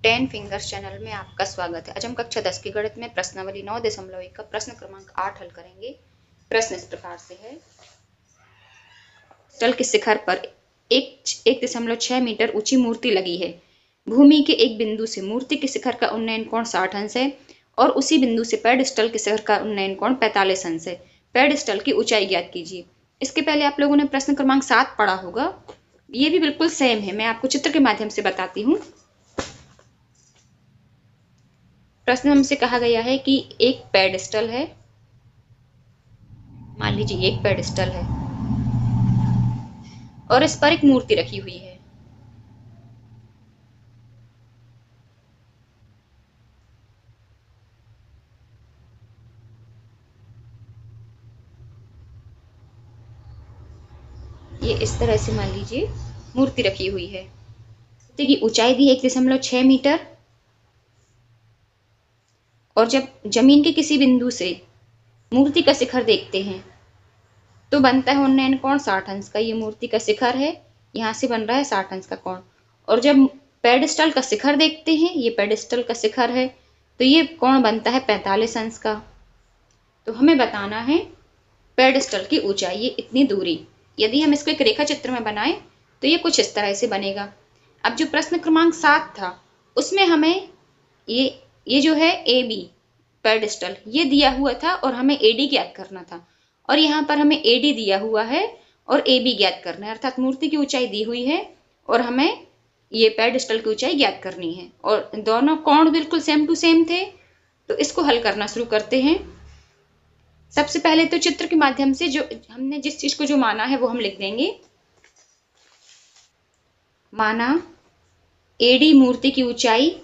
10 fingers channel में आपका स्वागत है। आज हम कक्षा 10 की गणित में प्रश्नावली 9.1 का प्रश्न क्रमांक 8 हल करेंगे। प्रश्न इस प्रकार से है। स्थल के शिखर पर 1.6 मीटर ऊंची मूर्ति लगी है। भूमि के एक बिंदु से मूर्ति के शिखर का उन्नयन कोण 60 अंश है और उसी बिंदु से पेडस्टल के शिखर का उन्नयन कोण 45 अंश है। पेडस्टल की ऊंचाई ज्ञात कीजिए। इसके पहले आप लोगों ने प्रश्न क्रमांक 7 पढ़ा होगा। ये भी बिल्कुल सेम है, मैं आपको चित्र के माध्यम से बताती हूँ। प्रश्न हमसे कहा गया है कि एक पेडस्टल है, मान लीजिए एक पेडस्टल है और इस पर एक मूर्ति रखी हुई है। ये इस तरह से मान लीजिए मूर्ति रखी हुई है। मूर्ति की ऊंचाई दी 1.6 मीटर और जब जमीन के किसी बिंदु से मूर्ति का शिखर देखते हैं तो बनता है उन्नयन कोण 60 अंश का। ये मूर्ति का शिखर है, यहाँ से बन रहा है 60 अंश का कोण। और जब पेडस्टल का शिखर देखते हैं, ये पेडस्टल का शिखर है, तो ये कोण बनता है 45 अंश का। तो हमें बताना है पेडस्टल की ऊंचाई, ये इतनी दूरी। यदि हम इसको एक रेखा चित्र में बनाएं तो ये कुछ इस तरह से बनेगा। अब जो प्रश्न क्रमांक 7 था उसमें हमें ये जो है ए बी पेडस्टल ये दिया हुआ था और हमें एडी ज्ञात करना था, और यहाँ पर हमें एडी दिया हुआ है और ए बी ज्ञात करना है। अर्थात मूर्ति की ऊंचाई दी हुई है और हमें ये पेडस्टल की ऊंचाई ज्ञात करनी है और दोनों कोण बिल्कुल सेम टू सेम थे। तो इसको हल करना शुरू करते हैं। सबसे पहले तो चित्र के माध्यम से जो हमने जिस चीज को जो माना है वो हम लिख देंगे। माना एडी मूर्ति की ऊंचाई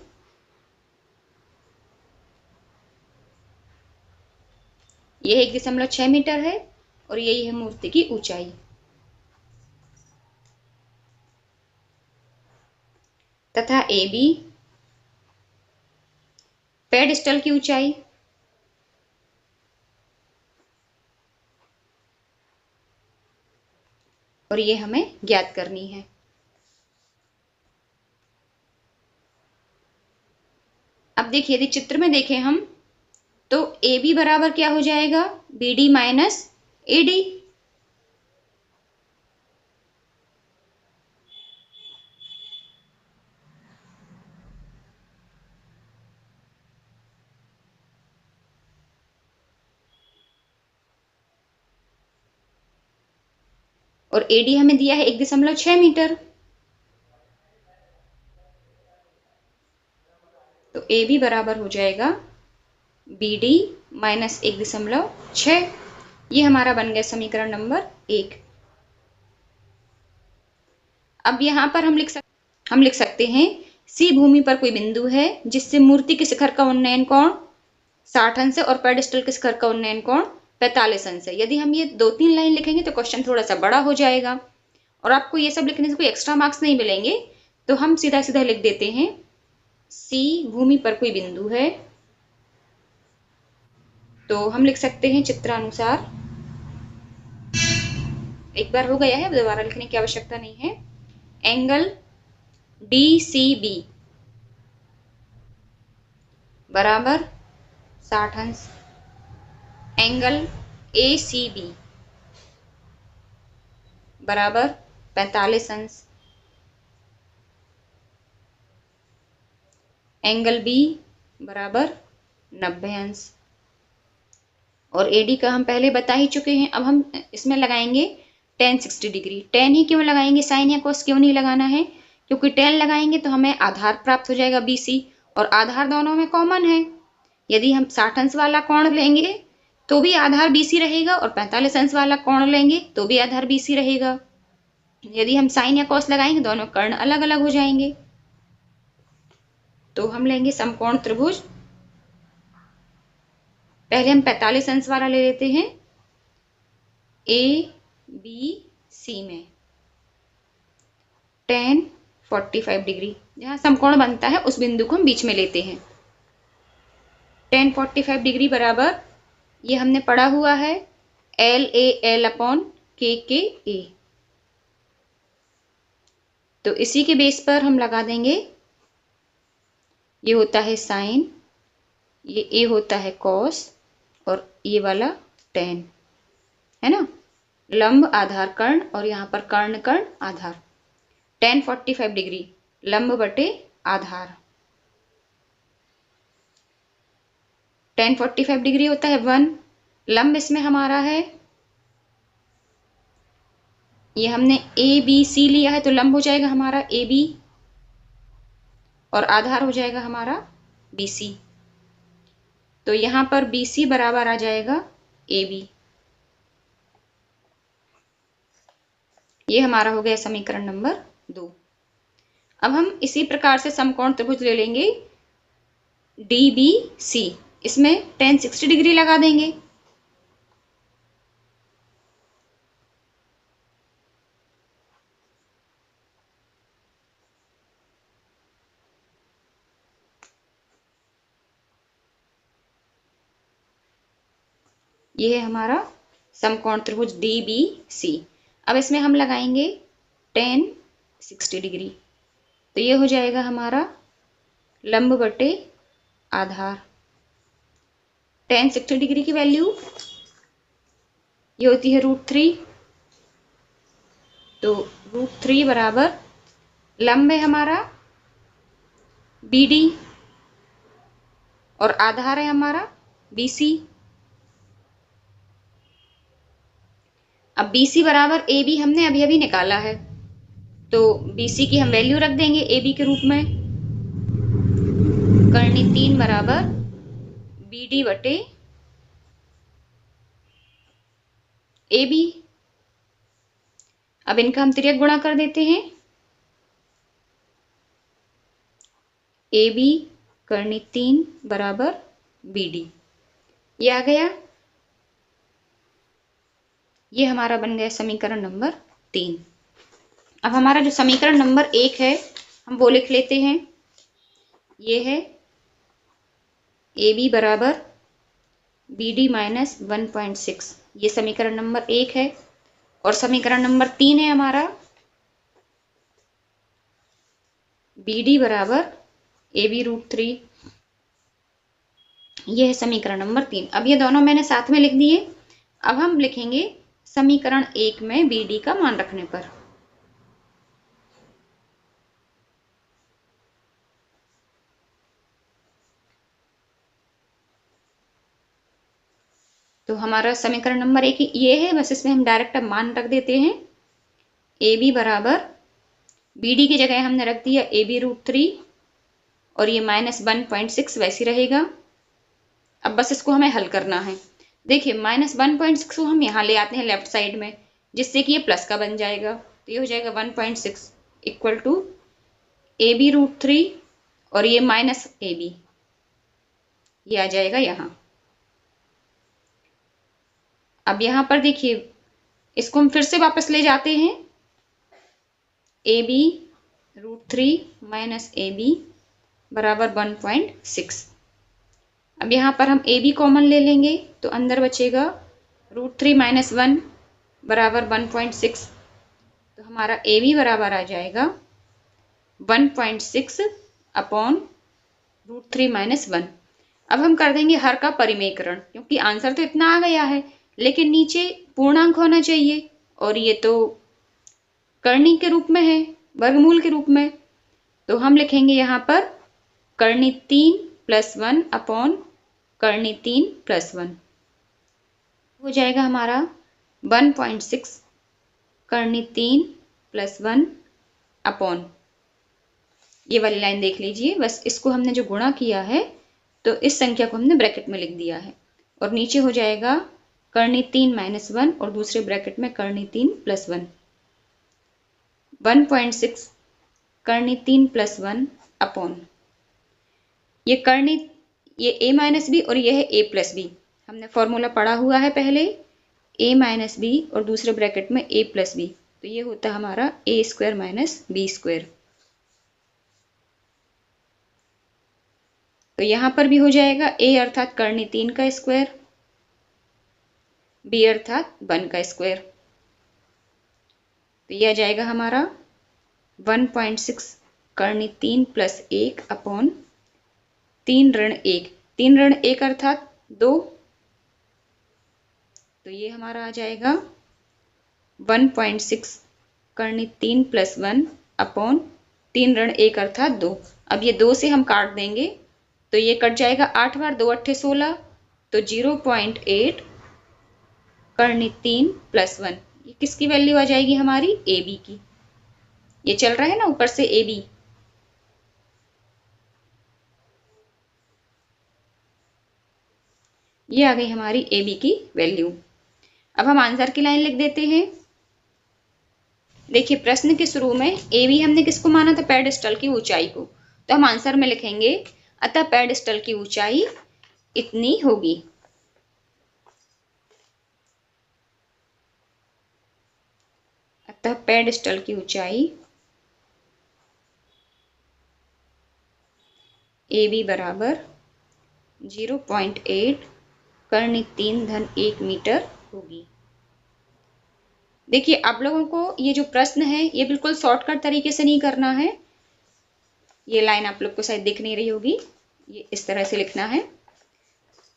ये 1.6 मीटर है और यही है मूर्ति की ऊंचाई। तथा ए बी पेडस्टल की ऊंचाई और ये हमें ज्ञात करनी है। अब देखिए, यदि चित्र में देखें हम तो ए बी बराबर क्या हो जाएगा, B D minus A D. और एडी हमें दिया है 1.6 मीटर, तो ए बी बराबर हो जाएगा बी डी माइनस 1.6। ये हमारा बन गया समीकरण नंबर 1। अब यहाँ पर हम लिख सकते हैं सी भूमि पर कोई बिंदु है जिससे मूर्ति के शिखर का उन्नयन कोण 60 अंश है और पेडस्टल के शिखर का उन्नयन कोण 45 अंश है। यदि हम ये 2-3 लाइन लिखेंगे तो क्वेश्चन थोड़ा सा बड़ा हो जाएगा और आपको ये सब लिखने से कोई एक्स्ट्रा मार्क्स नहीं मिलेंगे, तो हम सीधा सीधा लिख देते हैं सी भूमि पर कोई बिंदु है। तो हम लिख सकते हैं चित्रानुसार, एक बार हो गया है, दोबारा लिखने की आवश्यकता नहीं है। एंगल डी सी बी बराबर 60 अंश, एंगल ए सी बी बराबर 45 अंश, एंगल बी बराबर 90 अंश। और एडी का हम पहले बता ही चुके हैं। अब हम इसमें लगाएंगे tan 60 डिग्री। tan ही क्यों लगाएंगे, साइन या cos क्यों नहीं लगाना है, क्योंकि tan लगाएंगे तो हमें आधार प्राप्त हो जाएगा BC और आधार दोनों में कॉमन है। यदि हम 60 अंश वाला कोण लेंगे तो भी आधार BC रहेगा और 45 अंश वाला कोण लेंगे तो भी आधार BC रहेगा। यदि हम साइन या cos लगाएंगे दोनों कर्ण अलग अलग हो जाएंगे। तो हम लेंगे समकोण त्रिभुज। पहले हम 45 अंश वाला ले लेते हैं ए बी सी में tan 45 डिग्री, जहां समकोण बनता है उस बिंदु को हम बीच में लेते हैं। tan 45 डिग्री बराबर ये हमने पढ़ा हुआ है LA अपॉन KKA। तो इसी के बेस पर हम लगा देंगे ये होता है साइन, ये ए होता है कॉस, और ये वाला टेन, है ना। लंब आधार कर्ण और यहाँ पर कर्ण कर्ण आधार। टेन 45 डिग्री लंब बटे आधार। टेन 45 डिग्री होता है 1। लंब इसमें हमारा है, ये हमने ए बी सी लिया है तो लंब हो जाएगा हमारा ए बी, और आधार हो जाएगा हमारा बी सी। तो यहां पर बी सी बराबर आ जाएगा ए बी। ये हमारा हो गया समीकरण नंबर 2। अब हम इसी प्रकार से समकोण त्रिभुज ले लेंगे डी बी सी। इसमें tan 60 डिग्री लगा देंगे। ये है हमारा समकोण त्रिभुज डी बी सी। अब इसमें हम लगाएंगे tan 60 डिग्री, तो ये हो जाएगा हमारा लंब बटे आधार। tan 60 डिग्री की वैल्यू ये होती है √3। तो √3 बराबर लंब है हमारा बी डी और आधार है हमारा बी सी। अब बी सी बराबर ए बी हमने अभी अभी निकाला है, तो बी सी की हम वैल्यू रख देंगे ए बी के रूप में। कर्णी 3 बराबर बी डी बटे ए बी। अब इनका हम तिर्यक गुणा कर देते हैं। ए बी कर्णी 3 बराबर बी डी, ये आ गया। ये हमारा बन गया समीकरण नंबर 3। अब हमारा जो समीकरण नंबर 1 है हम वो लिख लेते हैं। ये है ए बी बराबर बी डी माइनस 1.6, ये समीकरण नंबर 1 है। और समीकरण नंबर 3 है हमारा बी डी बराबर ए बी √3, ये है समीकरण नंबर 3। अब ये दोनों मैंने साथ में लिख दिए। अब हम लिखेंगे समीकरण 1 में बी डी का मान रखने पर। तो हमारा समीकरण नंबर 1 ये है, बस इसमें हम डायरेक्ट अब मान रख देते हैं। ए बी बराबर बी डी की जगह हमने रख दिया ए बी √3 और ये -1.6 वैसे रहेगा। अब बस इसको हमें हल करना है। देखिए -1.6 को हम यहाँ ले आते हैं लेफ्ट साइड में, जिससे कि ये प्लस का बन जाएगा। तो ये हो जाएगा 1.6 इक्वल टू ए बी √3 और ये माइनस ए बी, ये आ जाएगा यहाँ। अब यहाँ पर देखिए इसको हम फिर से वापस ले जाते हैं। A B √3 minus A B बराबर 1.6। अब यहाँ पर हम ए बी कॉमन ले लेंगे तो अंदर बचेगा √3 माइनस 1 बराबर 1.6। तो हमारा ए बी बराबर आ जाएगा 1.6 अपॉन √3 माइनस 1। अब हम कर देंगे हर का परिमेयकरण, क्योंकि आंसर तो इतना आ गया है लेकिन नीचे पूर्णांक होना चाहिए, और ये तो कर्णी के रूप में है, वर्गमूल के रूप में। तो हम लिखेंगे यहाँ पर कर्णी 3 + 1 अपॉन कर्णी 3 + 1 हो जाएगा हमारा 1.6 कर्णी 3 + 1 अपॉन, ये वाली लाइन देख लीजिए। बस इसको हमने जो गुणा किया है तो इस संख्या को हमने ब्रैकेट में लिख दिया है, और नीचे हो जाएगा कर्णी 3 - 1 और दूसरे ब्रैकेट में कर्णी 3 + 1। 1.6 कर्णी 3 + 1 अपॉन ये कर्णी, ये a - b और ये है a + b। हमने फॉर्मूला पढ़ा हुआ है पहले, a - b और दूसरे ब्रैकेट में a + b, तो ये होता है हमारा a² - b²। तो यहाँ पर भी हो जाएगा a अर्थात कर्णी 3 का स्क्वायर, b अर्थात 1 का स्क्वायर। तो यह आ जाएगा हमारा 1.6 कर्णी 3 + 1 अपॉन 3-1, 3-1 अर्थात 2, तो ये हमारा आ जाएगा 1.6 करनी 3 + 1 अपॉन 3-1 अर्थात 2। अब ये 2 से हम काट देंगे तो ये कट जाएगा, 8 बार 2 × 8 = 16, तो 0.8 करनी 3 + 1, ये किसकी वैल्यू आ जाएगी हमारी, ए बी की। ये चल रहा है ना ऊपर से ए बी, ये आ गई हमारी ए बी की वैल्यू। अब हम आंसर की लाइन लिख देते हैं। देखिए प्रश्न के शुरू में ए बी हमने किसको माना था, पेडस्टल की ऊंचाई को, तो हम आंसर में लिखेंगे अतः पेडस्टल की ऊंचाई इतनी होगी। अतः पेडस्टल की ऊंचाई ए बी बराबर 0.8 करनी 3-1 मीटर होगी। देखिए आप लोगों को ये जो प्रश्न है ये बिल्कुल शॉर्टकट तरीके से नहीं करना है। ये लाइन आप लोग को शायद दिख नहीं रही होगी, ये इस तरह से लिखना है,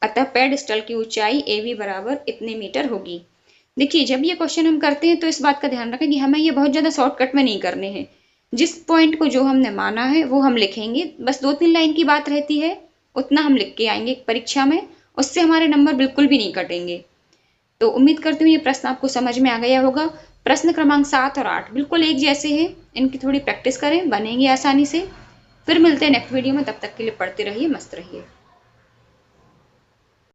अतः पेडस्टल की ऊंचाई ए बी बराबर इतने मीटर होगी। देखिए जब ये क्वेश्चन हम करते हैं तो इस बात का ध्यान रखें कि हमें ये बहुत ज़्यादा शॉर्टकट में नहीं करने हैं। जिस पॉइंट को जो हमने माना है वो हम लिखेंगे, बस 2-3 लाइन की बात रहती है, उतना हम लिख के आएंगे परीक्षा में, उससे हमारे नंबर बिल्कुल भी नहीं कटेंगे। तो उम्मीद करती हूँ ये प्रश्न आपको समझ में आ गया होगा। प्रश्न क्रमांक 7 और 8 बिल्कुल एक जैसे हैं, इनकी थोड़ी प्रैक्टिस करें, बनेंगे आसानी से। फिर मिलते हैं नेक्स्ट वीडियो में, तब तक के लिए पढ़ते रहिए, मस्त रहिए।